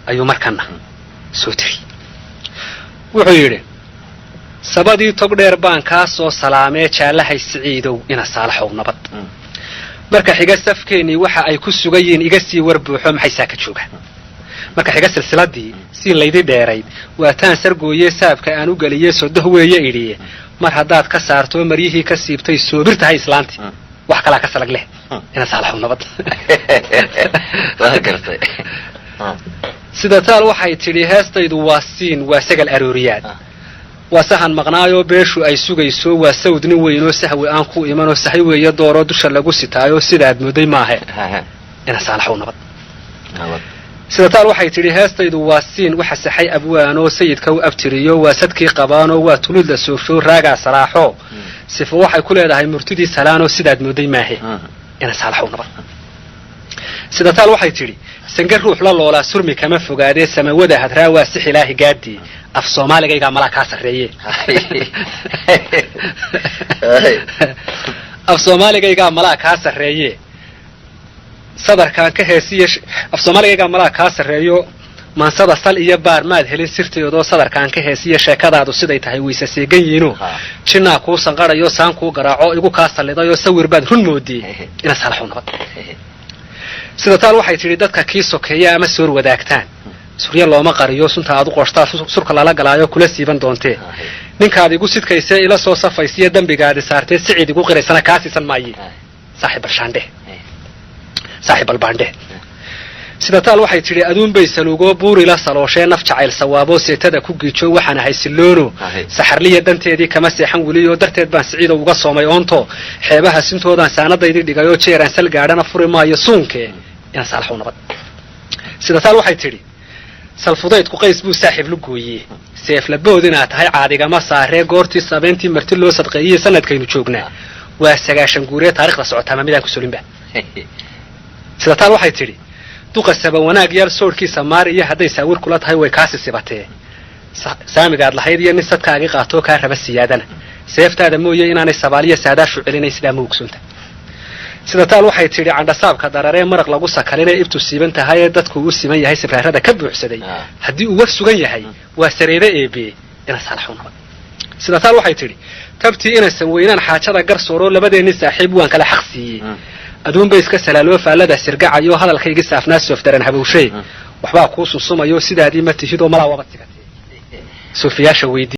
ayuu markana soo tiri wuxuu yidhi sabadii tog dheer baan kaa soo salaamee jaalahay siciidow ina saalaxow nabad marka xiga safkeennii waxa ay ku sugayiin iga sii war buuxo maxay saa ka joogaan marka xiga silsiladii sii laydii dheerayd waa taan sargooye saabka aan u geliyey sodoh weeye idhiye mar haddaad ka saarto maryihii ka siibtay soobir tahay islaantii wax kalaa ka salag leh ina saalaxow nabad sida taal waxay tidhi heestaydu waa siin waa sagal arooriyaad waa sahan maqnaayoo beeshu ay sugayso waa sawd nin weynoo sahwi aan ku imanoo sahay weeye dooroo dusha lagu sitaayoo sidaad mooday maahe ina saalaxow nabad sida taal waxay tidhi heestaydu waa siin waxa saxay abwaanoo sayidka u abtiriyo waa sadkii qabaanoo waa tulid la soofoo raagaa salaaxoo sifo waxay ku leedahay murtidii salaanoo sidaad mooday maahe ina saalaxow nabad sida taal waxay tidhi sangar ruux la loolaa surmi kama fogaadee samawada hadraa waa six ilaahi gaadii af soomaaligaygaa malaa kaa sarreeye af soomaaligaygaa malaa kaa sarreeye sadarkaan ka heesiyo af soomaaligaygaa malaa kaa sarreeyo maansada sal iyo baar maad helin sirteedoo sadarkaan ka heesiyo sheekadaadu siday tahay waysa seegan yiino jinnaa kuu sanqadhayo saan kuu garaaco igu kaa sallidayoo sawir baad run moodiyey ina saalaxow nabad sida taal waxay tidhi dadka kii sokeeya ama soor wadaagtaan surya looma qariyo sunta aad u qoshtaa surka lala galaayo kula siiban doontee ninkaad igu sidkaysee ila soo safaysiyo dembigaadi saartee sicid igu qiraysana kaa siisan maaye saaxib albaandhe sida taal waxay tidhi aduunbay saluugoo buurila salooshee naf jacayl sawaaboo seetada ku giijo waxaan ahay siloono saxarliya danteedii kama seexan weliyoo darteed baan siciidow uga soomay oonto xeebaha sintoodaan saanadaydii dhigayoo jeeraan sal gaadhana furi maayo suunkee ina saalaxow nabad sida taal waxay tidhi salfudaydku qays buu saaxiib lu gooyey seeflabood inaad tahay caadigama saaree goortii sabeentii marti loo sadqeeyey sanadkaynu joognaa waa 9 guuree taariikhda socotaama midaan ku solinba sida taal waxay tidhi duqa saba wanaag yaal soorkiisa maar iyo hadday saawir kula tahay way kaasi sibatee saamigaad lahayd iyo nin sadkaagii qaatoo kaa raba siyaadana seeftaada mooye inaanay sabaaliya saadaashu celinay sidaa ma ogsoonta sida taal waxay tidhi candhasaabka dararee maraq lagu sakalinee ibtu siiban tahay ee dadku u siman yahay sibraarada ka buuxsaday haddii uu war sugan yahay waa sareebe eebe ina saalaxow nabad sida taal waxay tidhi tabtii inaysan weynaan xaajada garsooroo labadeenni saaxiib waan kala xaq siiyey aduunbay iska salaaloo faallada sirgacayo hadalkaygii saafnaa soofdaran habowshee waxbaa kuu sunsumayoo sidaadii ma tihidoo malaa wabad sigatee soofiyaasha weydi